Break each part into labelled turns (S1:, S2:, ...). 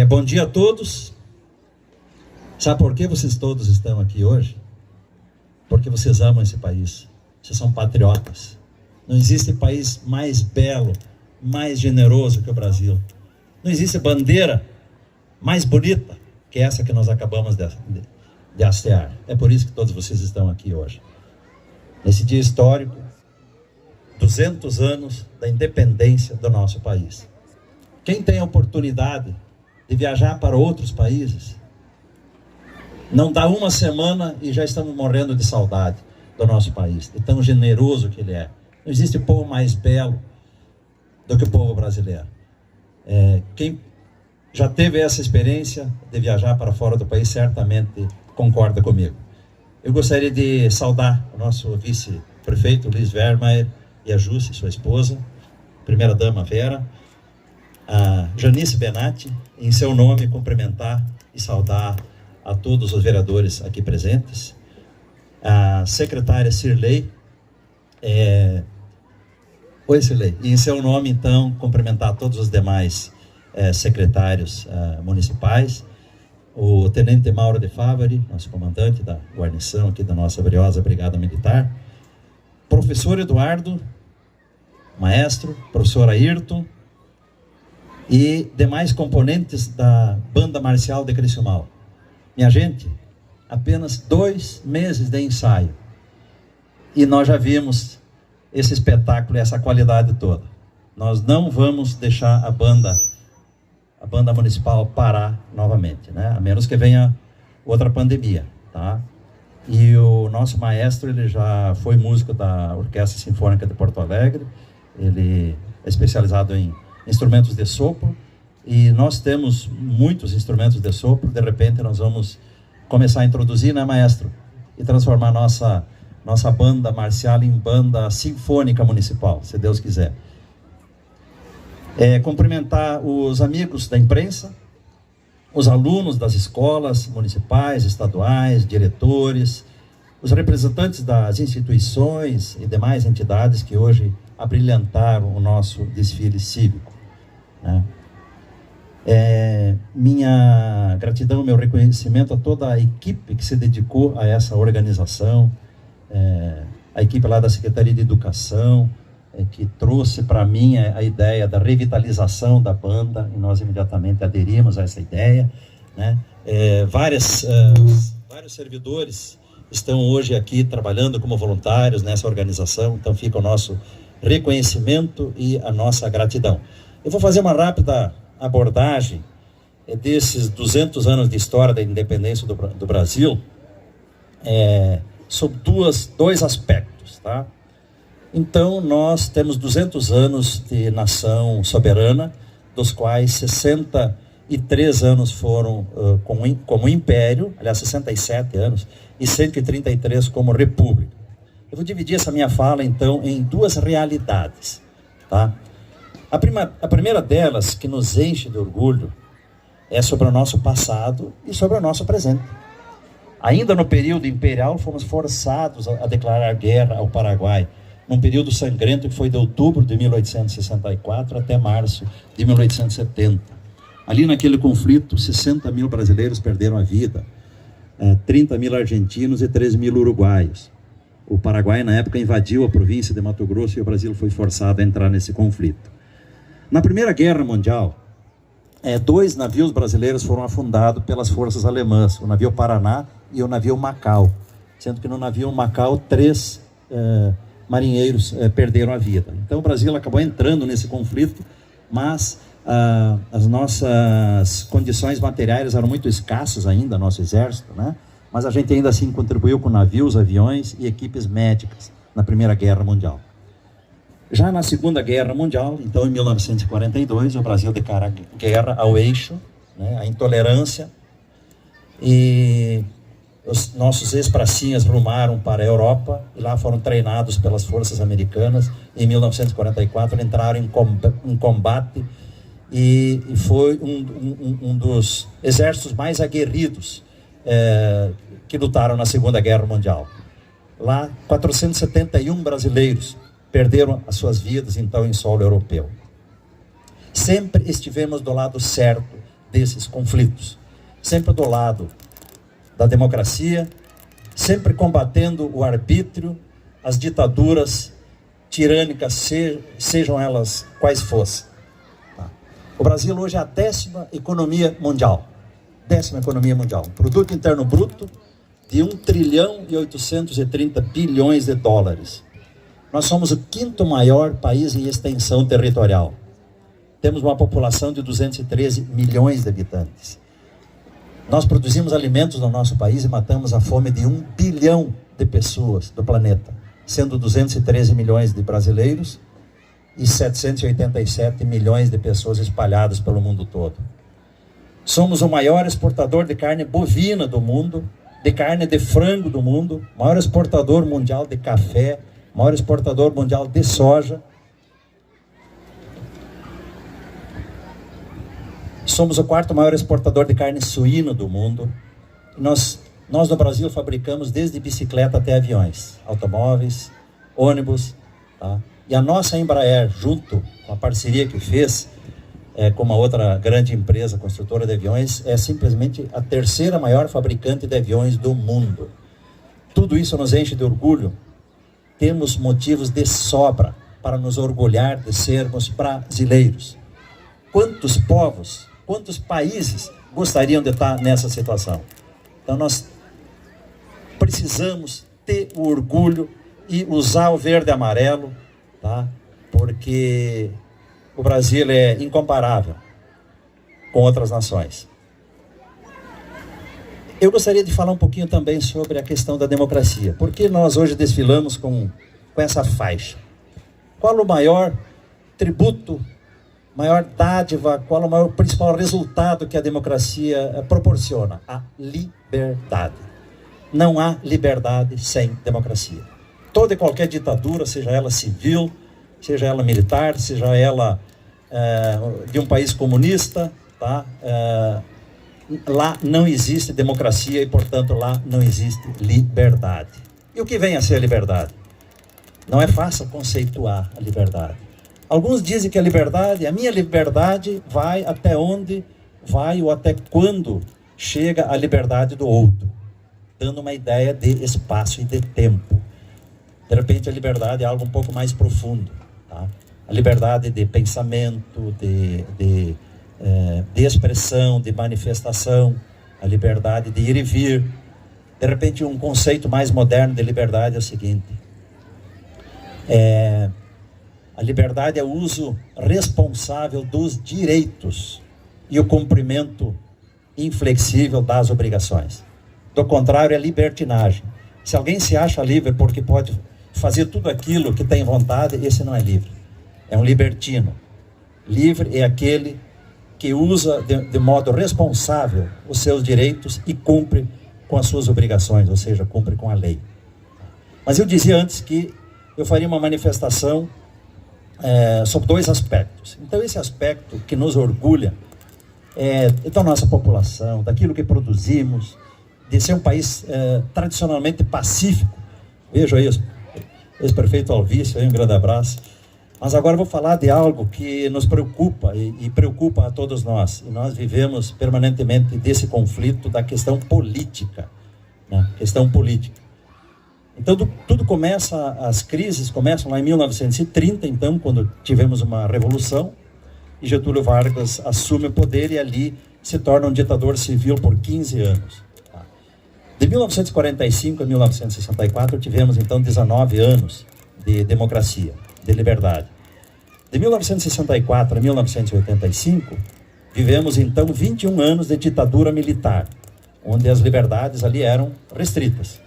S1: Bom dia a todos. Sabe por que vocês todos estão aqui hoje? Porque vocês amam esse país. Vocês são patriotas. Não existe país mais belo, mais generoso que o Brasil. Não existe bandeira mais bonita que essa que nós acabamos de hastear. É por isso que todos vocês estão aqui hoje. Nesse dia histórico, 200 anos da independência do nosso país. Quem tem a oportunidade de viajar para outros países, não dá uma semana e já estamos morrendo de saudade do nosso país, de tão generoso que ele é. Não existe povo mais belo do que o povo brasileiro. Quem já teve essa experiência de viajar para fora do país, certamente concorda comigo. Eu gostaria de saudar o nosso vice-prefeito, Luiz Vermeer, e a Jússi, sua esposa, primeira-dama Vera, a Janice Benatti, em seu nome, cumprimentar e saudar a todos os vereadores aqui presentes, a secretária Cirlei, oi Cirlei, e em seu nome, então, cumprimentar todos os demais secretários municipais, o tenente Mauro de Favari, nosso comandante da guarnição aqui da nossa valiosa Brigada Militar, professor Eduardo, maestro, professor Ayrton, e demais componentes da Banda Marcial de Criciúmal. Minha gente, apenas 2 meses de ensaio e nós já vimos esse espetáculo e essa qualidade toda. Nós não vamos deixar a banda municipal parar novamente, né? A menos que venha outra pandemia, tá? E o nosso maestro, ele já foi músico da Orquestra Sinfônica de Porto Alegre, ele é especializado em instrumentos de sopro, e nós temos muitos instrumentos de sopro. De repente nós vamos começar a introduzir, né, maestro? E transformar nossa banda marcial em banda sinfônica municipal, se Deus quiser. Cumprimentar os amigos da imprensa, os alunos das escolas municipais, estaduais, diretores, os representantes das instituições e demais entidades que hoje abrilhantaram o nosso desfile cívico, né? Minha gratidão, meu reconhecimento a toda a equipe que se dedicou a essa organização, a equipe lá da Secretaria de Educação, que trouxe para mim a ideia da revitalização da banda, e nós imediatamente aderimos a essa ideia, né? Vários servidores estão hoje aqui trabalhando como voluntários nessa organização, então fica o nosso reconhecimento e a nossa gratidão. Eu vou fazer uma rápida abordagem desses 200 anos de história da independência do Brasil, sobre dois aspectos, tá? Então, nós temos 200 anos de nação soberana, dos quais 63 anos foram como império, aliás, 67 anos, e 133 como república. Eu vou dividir essa minha fala, então, em 2 realidades, tá? A primeira delas, que nos enche de orgulho, é sobre o nosso passado e sobre o nosso presente. Ainda no período imperial, fomos forçados a declarar guerra ao Paraguai, num período sangrento que foi de outubro de 1864 até março de 1870. Ali naquele conflito, 60 mil brasileiros perderam a vida, 30 mil argentinos e 3 mil uruguaios. O Paraguai, na época, invadiu a província de Mato Grosso e o Brasil foi forçado a entrar nesse conflito. Na Primeira Guerra Mundial, 2 navios brasileiros foram afundados pelas forças alemãs, o navio Paraná e o navio Macau, sendo que no navio Macau 3 marinheiros perderam a vida. Então o Brasil acabou entrando nesse conflito, mas as nossas condições materiais eram muito escassas ainda, nosso exército, né? Mas a gente ainda assim contribuiu com navios, aviões e equipes médicas na Primeira Guerra Mundial. Já na Segunda Guerra Mundial, então em 1942, o Brasil declara guerra ao eixo, né, à intolerância, e os nossos ex-pracinhas rumaram para a Europa e lá foram treinados pelas forças americanas. Em 1944 entraram em combate e foi um dos exércitos mais aguerridos que lutaram na Segunda Guerra Mundial. Lá, 471 brasileiros perderam as suas vidas, então, em solo europeu. Sempre estivemos do lado certo desses conflitos, sempre do lado da democracia, sempre combatendo o arbítrio, as ditaduras tirânicas, sejam elas quais fossem. O Brasil hoje é a 10ª economia mundial. 10ª economia mundial. Um produto interno bruto de 1 trilhão e 830 bilhões de dólares. Nós somos o 5º maior país em extensão territorial. Temos uma população de 213 milhões de habitantes. Nós produzimos alimentos no nosso país e matamos a fome de 1 bilhão de pessoas do planeta, sendo 213 milhões de brasileiros e 787 milhões de pessoas espalhadas pelo mundo todo. Somos o maior exportador de carne bovina do mundo, de carne de frango do mundo, maior exportador mundial de café, maior exportador mundial de soja. Somos o 4º maior exportador de carne suína do mundo. Nós no Brasil fabricamos desde bicicleta até aviões, automóveis, ônibus, tá? E a nossa Embraer, junto com a parceria que fez com uma outra grande empresa construtora de aviões, é simplesmente a 3ª maior fabricante de aviões do mundo. Tudo isso nos enche de orgulho. Temos motivos de sobra para nos orgulhar de sermos brasileiros. Quantos povos, quantos países gostariam de estar nessa situação? Então nós precisamos ter o orgulho e usar o verde e amarelo, tá? Porque o Brasil é incomparável com outras nações. Eu gostaria de falar um pouquinho também sobre a questão da democracia. Por que nós hoje desfilamos com essa faixa? Qual o maior tributo, maior dádiva, qual o maior principal resultado que a democracia proporciona? A liberdade. Não há liberdade sem democracia. Toda e qualquer ditadura, seja ela civil, seja ela militar, seja ela de um país comunista, tá? Lá não existe democracia e, portanto, lá não existe liberdade. E o que vem a ser a liberdade? Não é fácil conceituar a liberdade. Alguns dizem que a minha liberdade vai até onde vai ou até quando chega a liberdade do outro, dando uma ideia de espaço e de tempo. De repente a liberdade é algo um pouco mais profundo, tá? A liberdade de pensamento, de expressão, de manifestação, a liberdade de ir e vir. De repente um conceito mais moderno de liberdade é o seguinte: a liberdade é o uso responsável dos direitos e o cumprimento inflexível das obrigações. Do contrário, é libertinagem. Se alguém se acha livre porque pode fazer tudo aquilo que tem vontade, esse não é livre. É um libertino. Livre é aquele que usa de modo responsável os seus direitos e cumpre com as suas obrigações, ou seja, cumpre com a lei. Mas eu dizia antes que eu faria uma manifestação sobre 2 aspectos. Então esse aspecto que nos orgulha é da nossa população, daquilo que produzimos, de ser um país tradicionalmente pacífico. Vejo aí o ex-prefeito Alvício, aí um grande abraço. Mas agora eu vou falar de algo que nos preocupa e preocupa a todos nós. E nós vivemos permanentemente desse conflito da questão política, né? Questão política. Então tudo começa, as crises começam lá em 1930, então, quando tivemos uma revolução, e Getúlio Vargas assume o poder e ali se torna um ditador civil por 15 anos. De 1945 a 1964 tivemos então 19 anos de democracia, de liberdade. De 1964 a 1985, vivemos então 21 anos de ditadura militar, onde as liberdades ali eram restritas.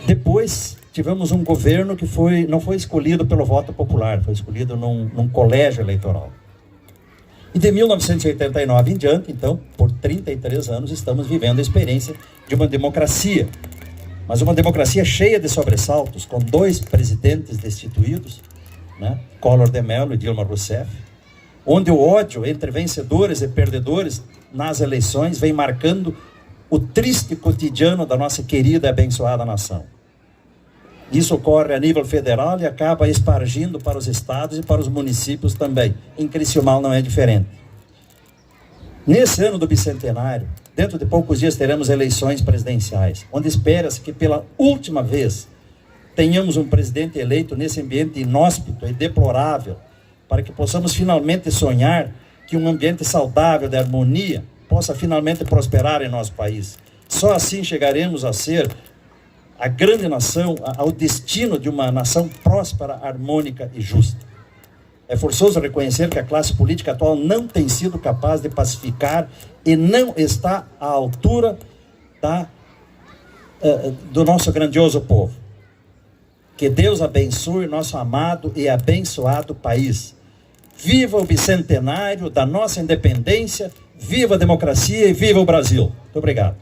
S1: Depois tivemos um governo que não foi escolhido pelo voto popular, foi escolhido num colégio eleitoral. E de 1989 em diante, então, por 33 anos, estamos vivendo a experiência de uma democracia. Mas uma democracia cheia de sobressaltos, com 2 presidentes destituídos, né? Collor de Mello e Dilma Rousseff, onde o ódio entre vencedores e perdedores nas eleições vem marcando o triste cotidiano da nossa querida e abençoada nação. Isso ocorre a nível federal e acaba espargindo para os estados e para os municípios também. Em Criciúmal não é diferente. Nesse ano do bicentenário, dentro de poucos dias teremos eleições presidenciais, onde espera-se que pela última vez tenhamos um presidente eleito nesse ambiente inóspito e deplorável, para que possamos finalmente sonhar que um ambiente saudável de harmonia possa finalmente prosperar em nosso país. Só assim chegaremos a ser a grande nação, ao destino de uma nação próspera, harmônica e justa. É forçoso reconhecer que a classe política atual não tem sido capaz de pacificar e não está à altura do nosso grandioso povo. Que Deus abençoe nosso amado e abençoado país. Viva o bicentenário da nossa independência, viva a democracia e viva o Brasil. Muito obrigado.